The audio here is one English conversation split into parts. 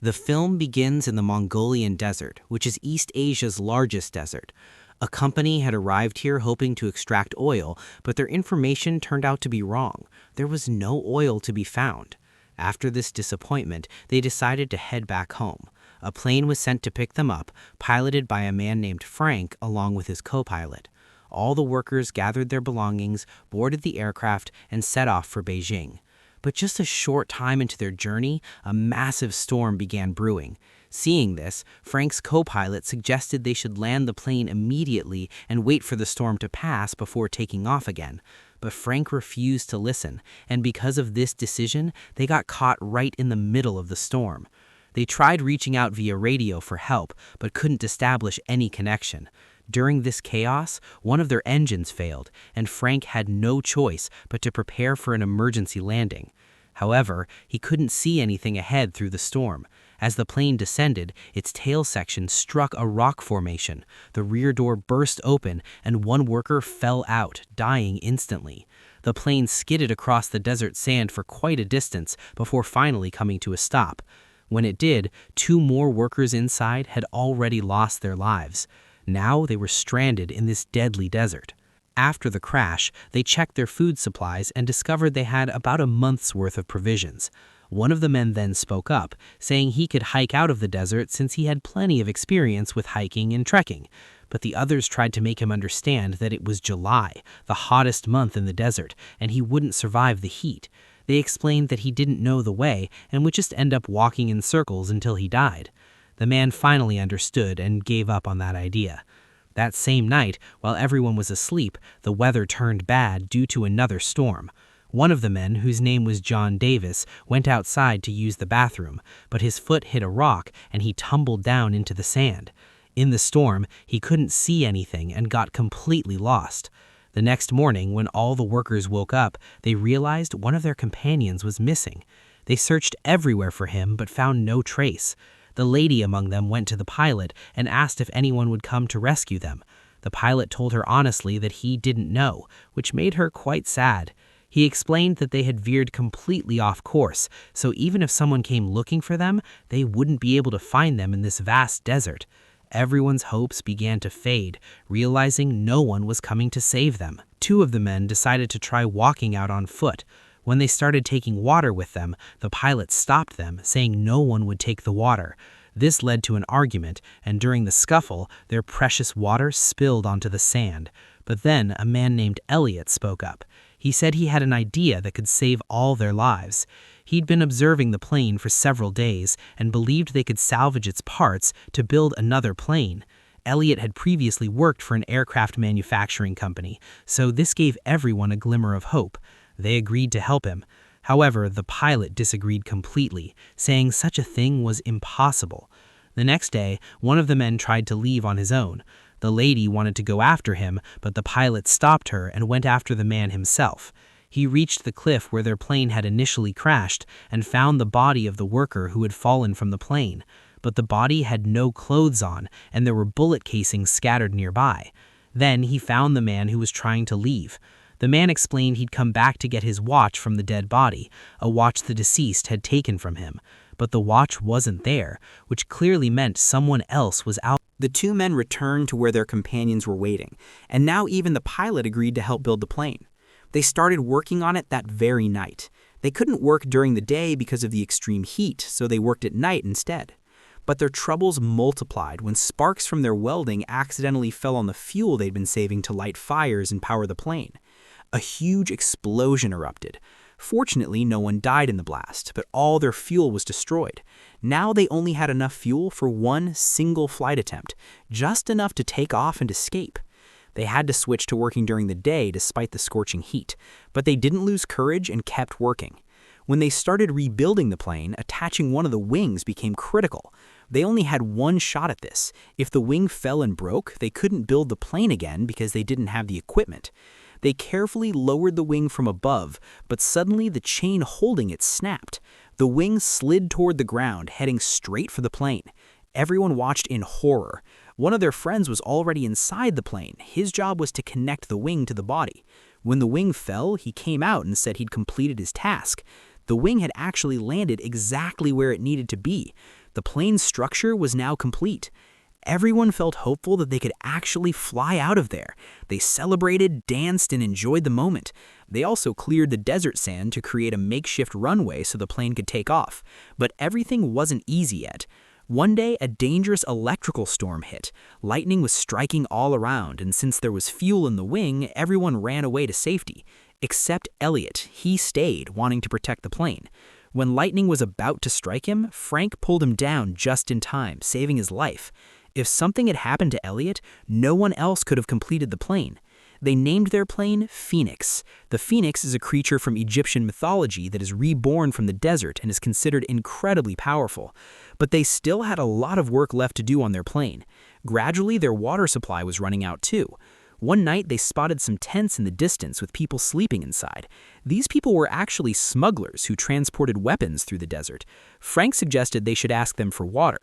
The film begins in the Mongolian Desert, which is East Asia's largest desert. A company had arrived here hoping to extract oil, but their information turned out to be wrong. There was no oil to be found. After this disappointment, they decided to head back home. A plane was sent to pick them up, piloted by a man named Frank along with his co-pilot. All the workers gathered their belongings, boarded the aircraft, and set off for Beijing. But just a short time into their journey, a massive storm began brewing. Seeing this, Frank's co-pilot suggested they should land the plane immediately and wait for the storm to pass before taking off again. But Frank refused to listen, and because of this decision, they got caught right in the middle of the storm. They tried reaching out via radio for help, but couldn't establish any connection. During this chaos, one of their engines failed, and Frank had no choice but to prepare for an emergency landing. However, he couldn't see anything ahead through the storm. As the plane descended, its tail section struck a rock formation. The rear door burst open, and one worker fell out, dying instantly. The plane skidded across the desert sand for quite a distance before finally coming to a stop. When it did, 2 more workers inside had already lost their lives. Now they were stranded in this deadly desert. After the crash, they checked their food supplies and discovered they had about a month's worth of provisions. One of the men then spoke up, saying he could hike out of the desert since he had plenty of experience with hiking and trekking. But the others tried to make him understand that it was July, the hottest month in the desert, and he wouldn't survive the heat. They explained that he didn't know the way and would just end up walking in circles until he died. The man finally understood and gave up on that idea. That same night, while everyone was asleep, the weather turned bad due to another storm. One of the men, whose name was John Davis, went outside to use the bathroom, but his foot hit a rock and he tumbled down into the sand. In the storm, he couldn't see anything and got completely lost. The next morning, when all the workers woke up, they realized one of their companions was missing. They searched everywhere for him but found no trace. The lady among them went to the pilot and asked if anyone would come to rescue them. The pilot told her honestly that he didn't know, which made her quite sad. He explained that they had veered completely off course, so even if someone came looking for them, they wouldn't be able to find them in this vast desert. Everyone's hopes began to fade, realizing no one was coming to save them. 2 of the men decided to try walking out on foot. When they started taking water with them, the pilot stopped them, saying no one would take the water. This led to an argument, and during the scuffle, their precious water spilled onto the sand. But then a man named Elliot spoke up. He said he had an idea that could save all their lives. He'd been observing the plane for several days and believed they could salvage its parts to build another plane. Elliot had previously worked for an aircraft manufacturing company, so this gave everyone a glimmer of hope. They agreed to help him. However, the pilot disagreed completely, saying such a thing was impossible. The next day, one of the men tried to leave on his own. The lady wanted to go after him, but the pilot stopped her and went after the man himself. He reached the cliff where their plane had initially crashed and found the body of the worker who had fallen from the plane. But the body had no clothes on, and there were bullet casings scattered nearby. Then he found the man who was trying to leave. The man explained he'd come back to get his watch from the dead body, a watch the deceased had taken from him. But the watch wasn't there, which clearly meant someone else was out. The 2 men returned to where their companions were waiting, and now even the pilot agreed to help build the plane. They started working on it that very night. They couldn't work during the day because of the extreme heat, so they worked at night instead. But their troubles multiplied when sparks from their welding accidentally fell on the fuel they'd been saving to light fires and power the plane. A huge explosion erupted. Fortunately, no one died in the blast, but all their fuel was destroyed. Now they only had enough fuel for one single flight attempt, just enough to take off and escape. They had to switch to working during the day despite the scorching heat, but they didn't lose courage and kept working. When they started rebuilding the plane, attaching one of the wings became critical. They only had one shot at this. If the wing fell and broke, they couldn't build the plane again because they didn't have the equipment. They carefully lowered the wing from above, but suddenly the chain holding it snapped. The wing slid toward the ground, heading straight for the plane. Everyone watched in horror. One of their friends was already inside the plane. His job was to connect the wing to the body. When the wing fell, he came out and said he'd completed his task. The wing had actually landed exactly where it needed to be. The plane's structure was now complete. Everyone felt hopeful that they could actually fly out of there. They celebrated, danced, and enjoyed the moment. They also cleared the desert sand to create a makeshift runway so the plane could take off. But everything wasn't easy yet. One day, a dangerous electrical storm hit. Lightning was striking all around, and since there was fuel in the wing, everyone ran away to safety. Except Elliot. He stayed, wanting to protect the plane. When lightning was about to strike him, Frank pulled him down just in time, saving his life. If something had happened to Elliot, no one else could have completed the plane. They named their plane Phoenix. The phoenix is a creature from Egyptian mythology that is reborn from the desert and is considered incredibly powerful. But they still had a lot of work left to do on their plane. Gradually, their water supply was running out too. One night, they spotted some tents in the distance with people sleeping inside. These people were actually smugglers who transported weapons through the desert. Frank suggested they should ask them for water.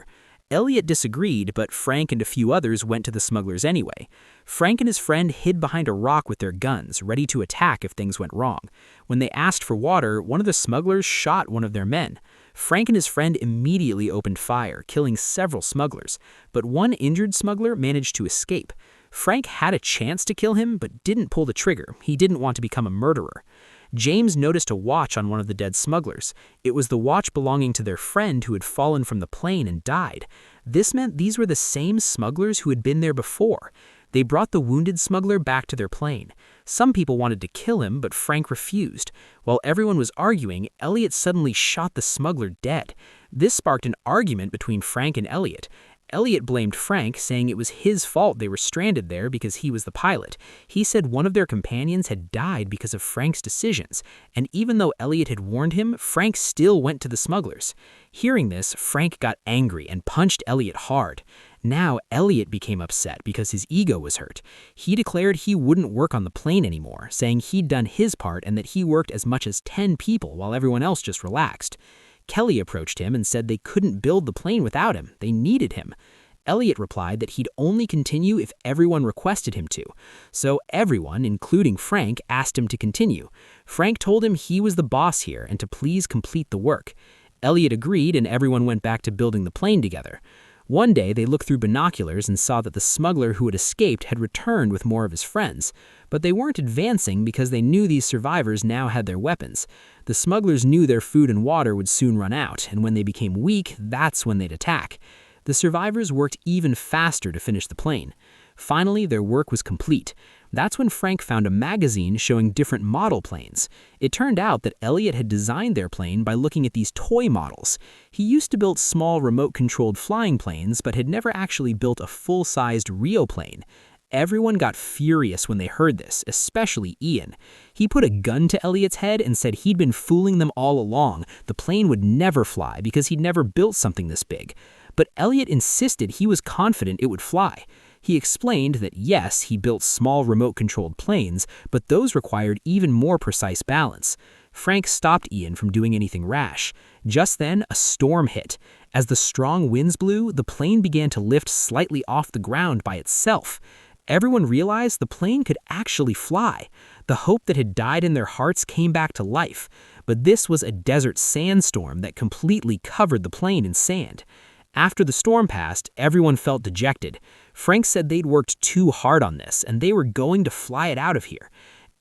Elliot disagreed, but Frank and a few others went to the smugglers anyway. Frank and his friend hid behind a rock with their guns, ready to attack if things went wrong. When they asked for water, one of the smugglers shot one of their men. Frank and his friend immediately opened fire, killing several smugglers, but one injured smuggler managed to escape. Frank had a chance to kill him, but didn't pull the trigger. He didn't want to become a murderer. James noticed a watch on one of the dead smugglers. It was the watch belonging to their friend who had fallen from the plane and died. This meant these were the same smugglers who had been there before. They brought the wounded smuggler back to their plane. Some people wanted to kill him, but Frank refused. While everyone was arguing, Elliot suddenly shot the smuggler dead. This sparked an argument between Frank and Elliot. Elliot blamed Frank, saying it was his fault they were stranded there because he was the pilot. He said one of their companions had died because of Frank's decisions, and even though Elliot had warned him, Frank still went to the smugglers. Hearing this, Frank got angry and punched Elliot hard. Now, Elliot became upset because his ego was hurt. He declared he wouldn't work on the plane anymore, saying he'd done his part and that he worked as much as 10 people while everyone else just relaxed. Kelly approached him and said they couldn't build the plane without him. They needed him. Elliot replied that he'd only continue if everyone requested him to. So everyone, including Frank, asked him to continue. Frank told him he was the boss here and to please complete the work. Elliot agreed and everyone went back to building the plane together. One day, they looked through binoculars and saw that the smuggler who had escaped had returned with more of his friends. But they weren't advancing because they knew these survivors now had their weapons. The smugglers knew their food and water would soon run out, and when they became weak, that's when they'd attack. The survivors worked even faster to finish the plane. Finally, their work was complete. That's when Frank found a magazine showing different model planes. It turned out that Elliot had designed their plane by looking at these toy models. He used to build small remote-controlled flying planes, but had never actually built a full-sized real plane. Everyone got furious when they heard this, especially Ian. He put a gun to Elliot's head and said he'd been fooling them all along. The plane would never fly because he'd never built something this big. But Elliot insisted he was confident it would fly. He explained that yes, he built small remote-controlled planes, but those required even more precise balance. Frank stopped Ian from doing anything rash. Just then, a storm hit. As the strong winds blew, the plane began to lift slightly off the ground by itself. Everyone realized the plane could actually fly. The hope that had died in their hearts came back to life. But this was a desert sandstorm that completely covered the plane in sand. After the storm passed, everyone felt dejected. Frank said they'd worked too hard on this, and they were going to fly it out of here.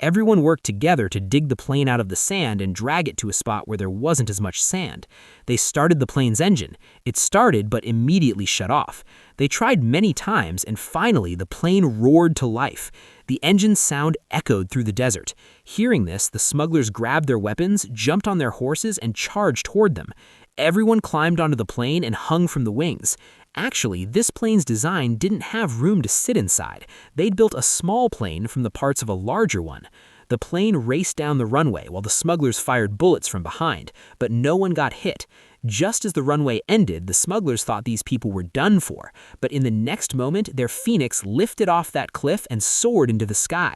Everyone worked together to dig the plane out of the sand and drag it to a spot where there wasn't as much sand. They started the plane's engine. It started but immediately shut off. They tried many times, and finally the plane roared to life. The engine's sound echoed through the desert. Hearing this, the smugglers grabbed their weapons, jumped on their horses, and charged toward them. Everyone climbed onto the plane and hung from the wings. Actually, this plane's design didn't have room to sit inside. They'd built a small plane from the parts of a larger one. The plane raced down the runway while the smugglers fired bullets from behind, but no one got hit. Just as the runway ended, the smugglers thought these people were done for, but in the next moment, their Phoenix lifted off that cliff and soared into the sky.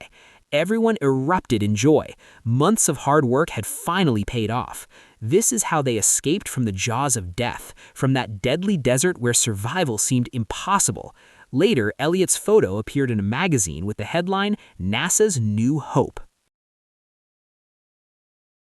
Everyone erupted in joy. Months of hard work had finally paid off. This is how they escaped from the jaws of death, from that deadly desert where survival seemed impossible. Later, Elliot's photo appeared in a magazine with the headline, "NASA's New Hope."